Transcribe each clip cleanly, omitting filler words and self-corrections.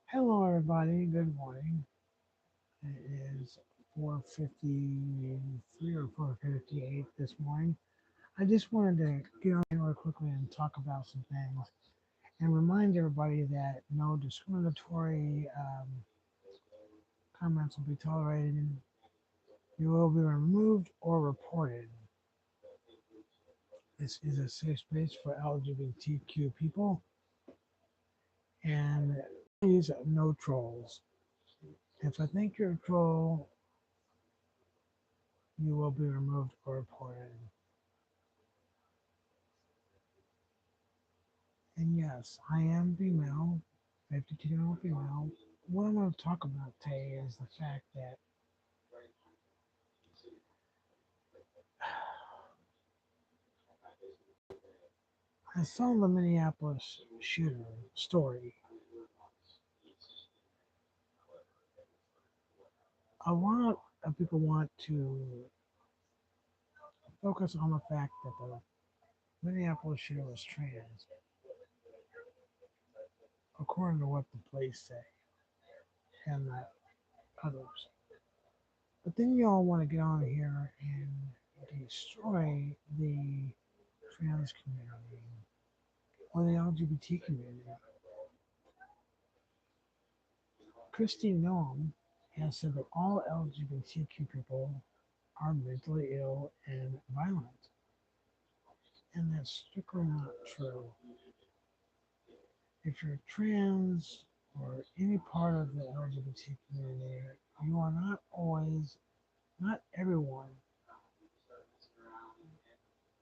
Hello, everybody. Good morning. It is 4:53 or 4:58 this morning. I just wanted to get on here real quickly and talk about some things and remind everybody that no discriminatory comments will be tolerated. You will be removed or reported. This is a safe space for LGBTQ people, and please no trolls. If I think you're a troll, you will be removed or reported. And yes, I am female, 52-year-old female. What I'm going to talk about today is the fact that I saw the Minneapolis shooter story. A lot of people want to focus on the fact that the Minneapolis shooter was trans, according to what the police say and the others. But then you all want to get on here and destroy the trans community or the LGBT community. Christy Noam has said that all LGBTQ people are mentally ill and violent, and that's strictly not true. If you're trans or any part of the LGBT community, you are not always, not everyone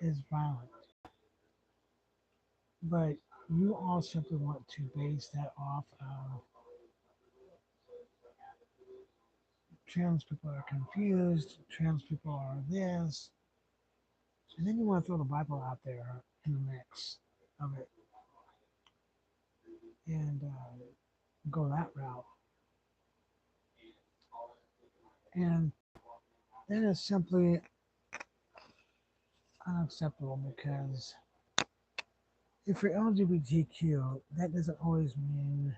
is violent, but you all simply want to base that off of trans people are confused, trans people are this, and then you want to throw the Bible out there in the mix of it and go that route. And that is simply unacceptable because if you're LGBTQ, that doesn't always mean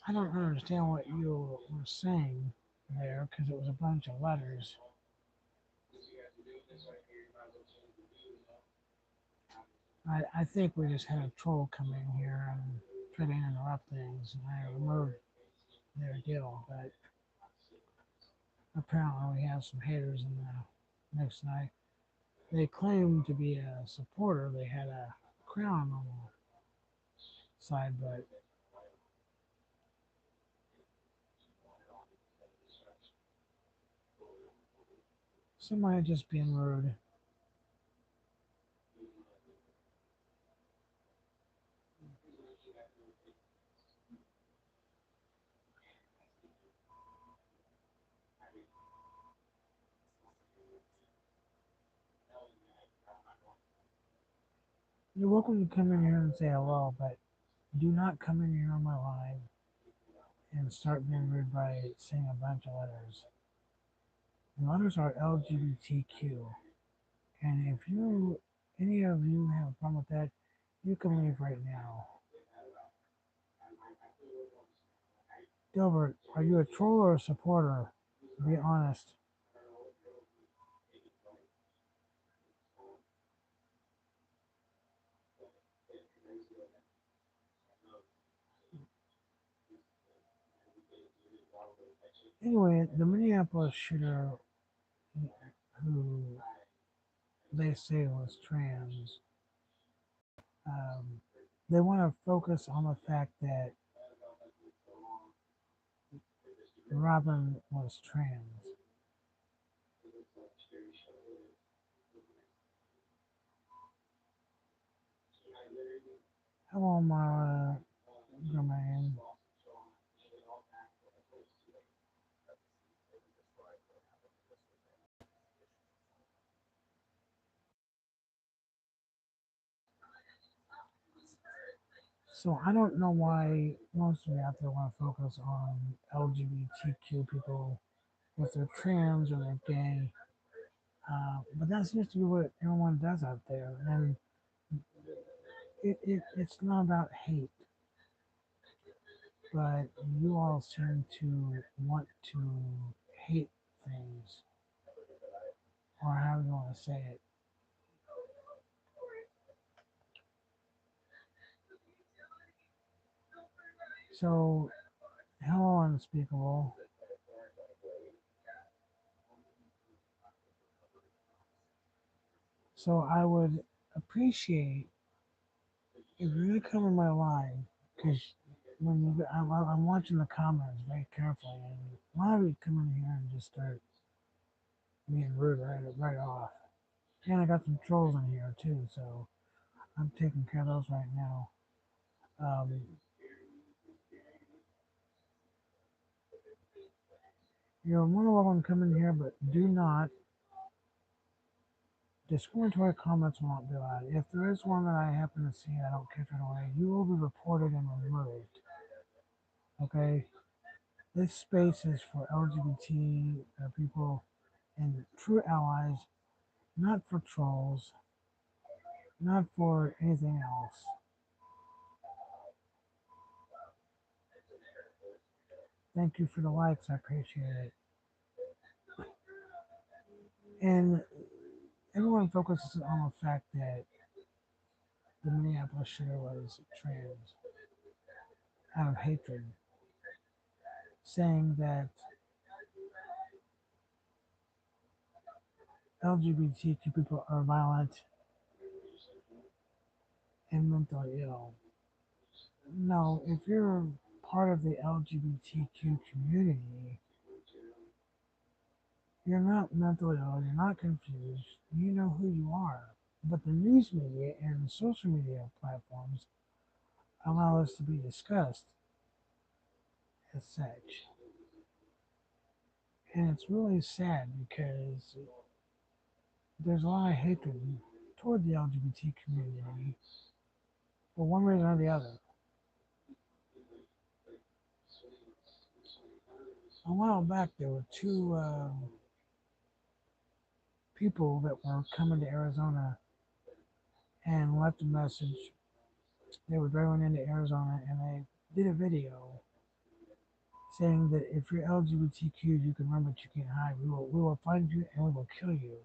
I don't understand what you were saying there because it was a bunch of letters. I think we just had a troll come in here and try to interrupt things, and I removed their deal, but apparently we have some haters in the mix tonight. They claimed to be a supporter. They had a crown on the side, but somebody just being rude. You're welcome to come in here and say hello, but do not come in here on my live and start being rude by saying a bunch of letters. The letters are LGBTQ. And if any of you have a problem with that, you can leave right now. Dilbert, are you a troll or a supporter? Be honest. Anyway, the Minneapolis shooter who they say was trans, um, they want to focus on the fact that Robin was trans. Hello, Mara Germain. So I don't know why most of you out there want to focus on LGBTQ people if they're trans or they're gay. But that seems to be what everyone does out there. And it's not about hate, but you all seem to want to hate things, or however you want to say it. So, hello, unspeakable. So, I would appreciate if you're going to come in my live, because I'm watching the comments very carefully, and a lot of you come in here and just start being rude right off. And I got some trolls in here too, so I'm taking care of those right now. Um, you're more than welcome to come in here, but do not discriminatory comments will not be allowed. If there is one that I happen to see and I don't catch right away, you will be reported and removed. Okay? This space is for LGBT people and true allies, not for trolls, not for anything else. Thank you for the likes, I appreciate it. And everyone focuses on the fact that the Minneapolis shooter was trans out of hatred, saying that LGBTQ people are violent and mentally ill. No, if you're part of the LGBTQ community, you're not mentally ill, you're not confused, you know who you are. But the news media and social media platforms allow us to be discussed as such. And it's really sad because there's a lot of hatred toward the LGBT community for one reason or the other. A while back, there were two people that were coming to Arizona and left a message. They were driving into Arizona and they did a video saying that if you're LGBTQ, you can run, but you can't hide. We will find you and we will kill you.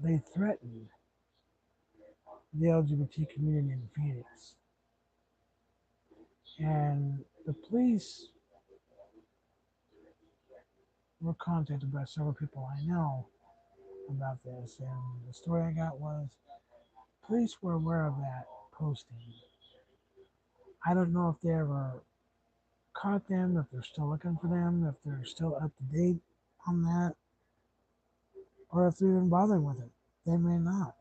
They threatened the LGBT community in Phoenix, and the police were contacted by several people I know about this. And the story I got was police were aware of that posting. I don't know if they ever caught them, if they're still looking for them, if they're still up to date on that, or if they're even bothering with it. They may not.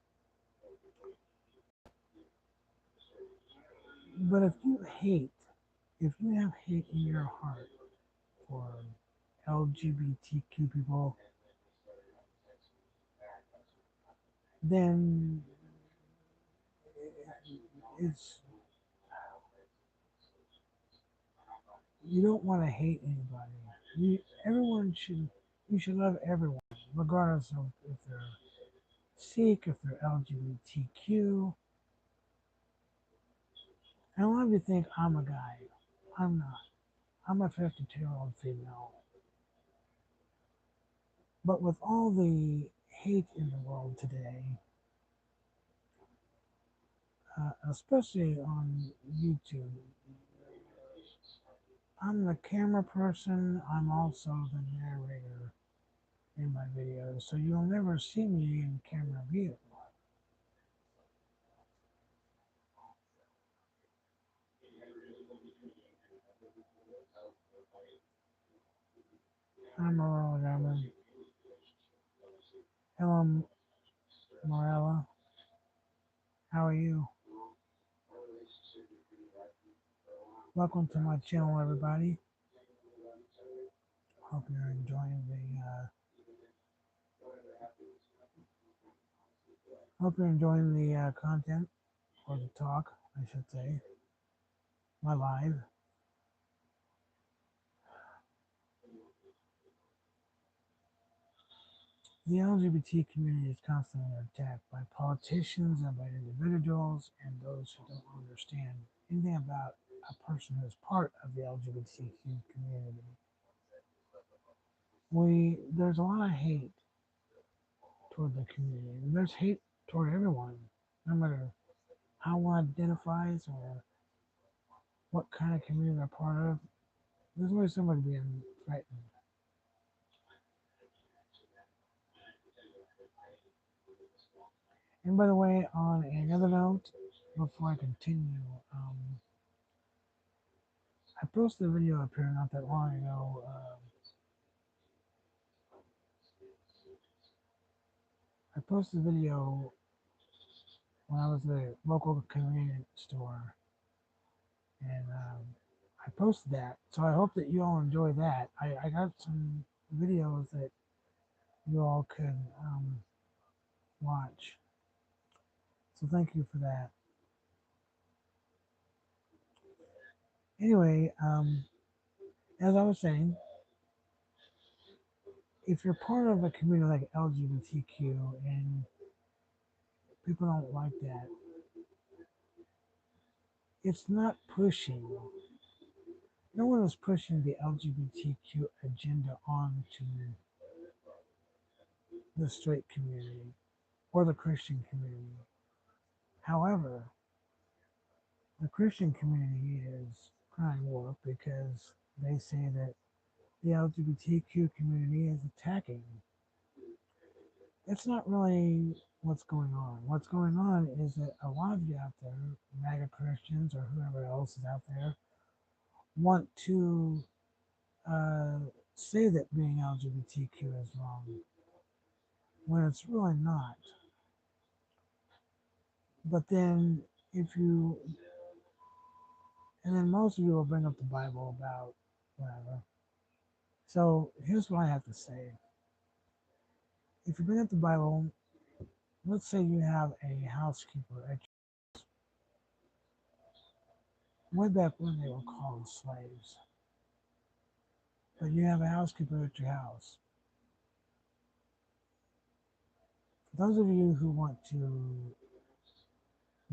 But if you have hate in your heart for LGBTQ people, then it's you don't want to hate anybody. Everyone should you should love everyone, regardless of if they're Sikh, if they're LGBTQ. And a lot of you think I'm a guy. I'm not. I'm a 52-year-old female. But with all the hate in the world today, especially on YouTube, I'm the camera person. I'm also the narrator in my videos, so you'll never see me in camera view. I'm Aurora Diamond. Hello, Morella. How are you? Welcome to my channel, everybody. Hope you're enjoying the content or the talk, I should say. my live. The LGBT community is constantly attacked by politicians and by individuals and those who don't understand anything about a person who is part of the LGBTQ community. There's a lot of hate toward the community. There's hate toward everyone, no matter how one identifies or what kind of community they're part of. There's always somebody being threatened. And by the way, on another note, before I continue, I posted a video up here not that long ago. I posted a video when I was at a local convenience store, and I posted that. So I hope that you all enjoy that. I got some videos that you all could watch. So thank you for that. Anyway, as I was saying, if you're part of a community like LGBTQ and people don't like that, it's not pushing. No one is pushing the LGBTQ agenda onto the straight community or the Christian community. However, the Christian community is crying wolf because they say that the LGBTQ community is attacking. That's not really what's going on. What's going on is that a lot of you out there, MAGA Christians or whoever else is out there, want to uh, say that being LGBTQ is wrong when it's really not. But then, if you, and then most of you will bring up the Bible about whatever. So here's what I have to say. If you bring up the Bible, let's say you have a housekeeper at way back when they were called slaves, but you have a housekeeper at your house. For those of you who want to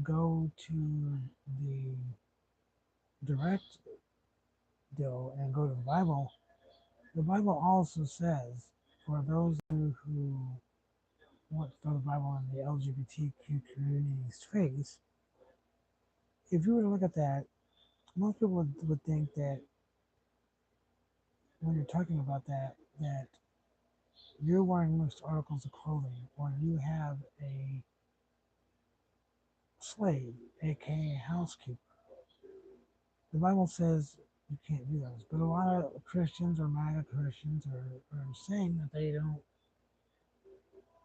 go to the direct deal and go to the Bible also says for those of you who want to throw the Bible in the LGBTQ community's face, if you were to look at that, most people would think that when you're talking about that, that you're wearing mixed articles of clothing or you have a slave, aka housekeeper. The Bible says you can't do those, but a lot of Christians or MAGA Christians are saying that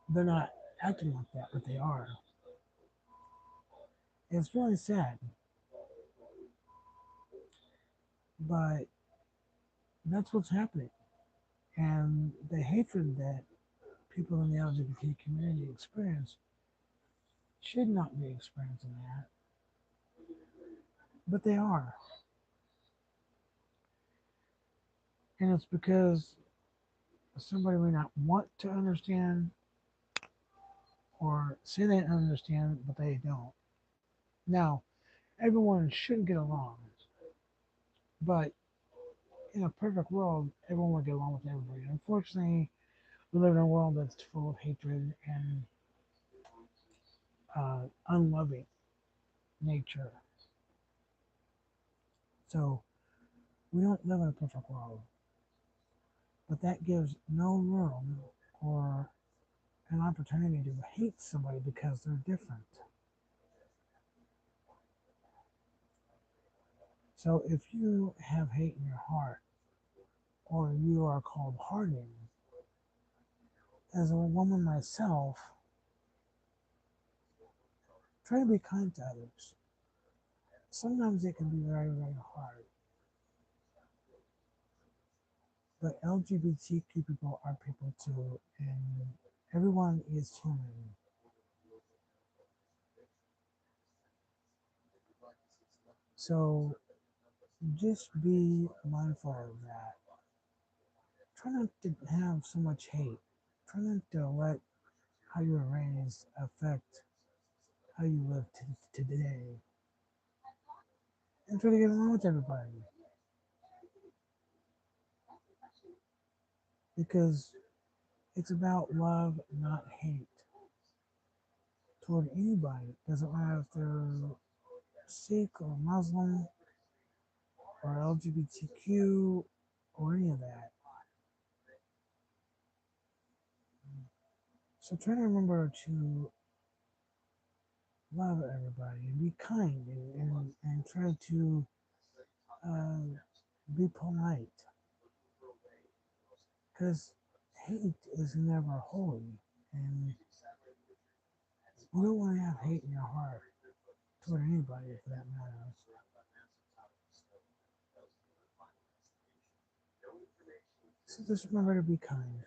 they're not acting like that, but they are. It's really sad, but that's what's happening. And the hatred that people in the LGBT community experience should not be experiencing that, but they are. And it's because somebody may not want to understand or say they understand, but they don't. Now, everyone shouldn't get along, but in a perfect world, everyone would get along with everybody. Unfortunately, we live in a world that's full of hatred and unloving nature. So we don't live in a perfect world, but that gives no room or an opportunity to hate somebody because they're different. So if you have hate in your heart or you are called hardened, as a woman myself, try to be kind to others. Sometimes it can be very, very hard. But LGBTQ people are people too, and everyone is human. So just be mindful of that. Try not to have so much hate. Try not to let how you were raised affect how you live today. And try to get along with everybody. Because it's about love, not hate, toward anybody. Doesn't matter if they're Sikh or Muslim or LGBTQ or any of that. So try to remember to love everybody and be kind and try to uh, be polite. Because hate is never holy. And you don't want to have hate in your heart toward anybody for that matter. So just remember to be kind.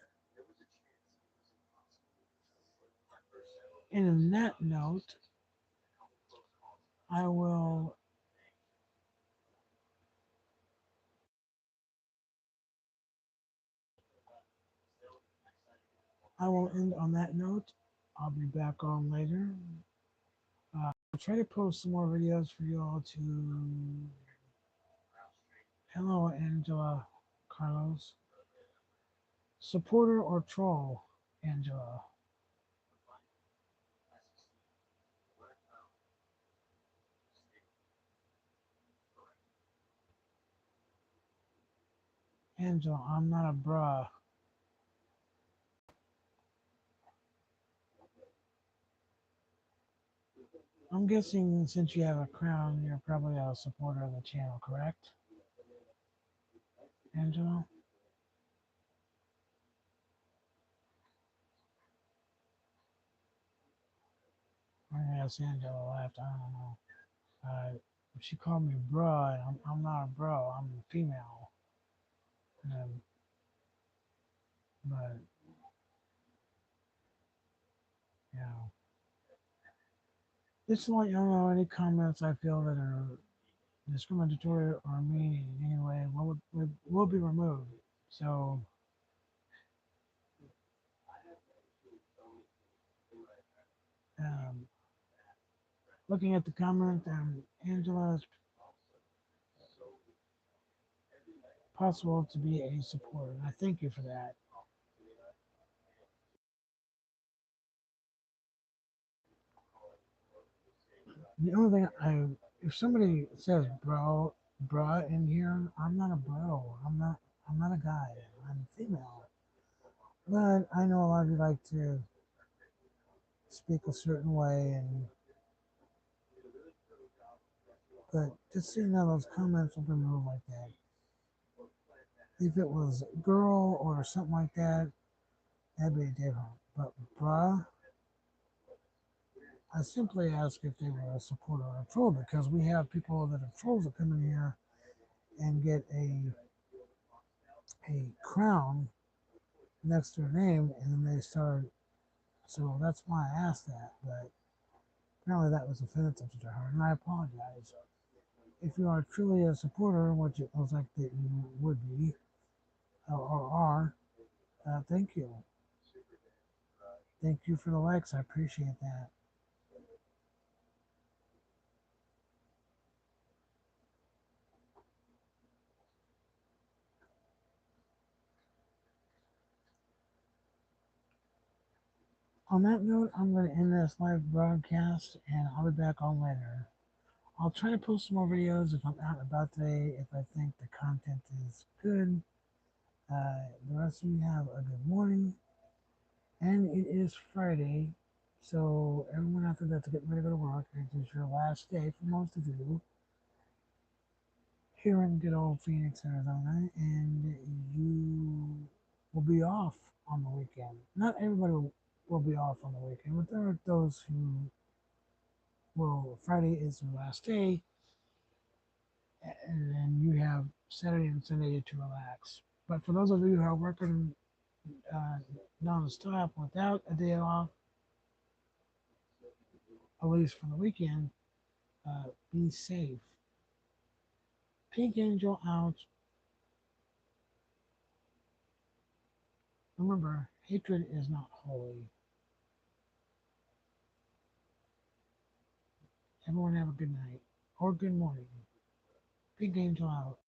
And on that note, I will I will end on that note. I'll be back on later. I'll try to post some more videos for you all to. Hello, Angela Carlos. Supporter or troll, Angela? Angela, I'm not a bruh. I'm guessing since you have a crown, you're probably a supporter of the channel, correct? Angela? I guess Angela left. I don't know. She called me bruh, and I'm not a bro. I'm a female. Um, but, you know, just to let you know, any comments I feel that are discriminatory or mean in any way will be removed. So, um, looking at the comment, Angela, it's possible to be a supporter. And I thank you for that. The only thing if somebody says bruh in here, I'm not a bro. I'm not a guy. I'm female. But I know a lot of you like to speak a certain way, and but just so you know, those comments will be removed like that. If it was a girl or something like that, that'd be different. But bruh, I simply ask if they were a supporter or a troll because we have people that are trolls that come in here and get a crown next to their name and then they start. So that's why I asked that. But apparently that was offensive to her, and I apologize. If you are truly a supporter, which it looks like that you would be or are, thank you. Thank you for the likes. I appreciate that. On that note, I'm going to end this live broadcast and I'll be back on later. I'll try to post some more videos if I'm out and about today, if I think the content is good. The rest of you have a good morning. And it is Friday, so everyone out there that's getting ready to go to work, it is your last day for most of you here in good old Phoenix, Arizona, and you will be off on the weekend. Not everybody will be off on the weekend, but there are those who will. Friday is their last day, and then you have Saturday and Sunday to relax. But for those of you who are working uh, non-stop without a day off, at least for the weekend, be safe Pink Angel out. Remember, hatred is not holy. Everyone have a good night or good morning. Pink Angel out.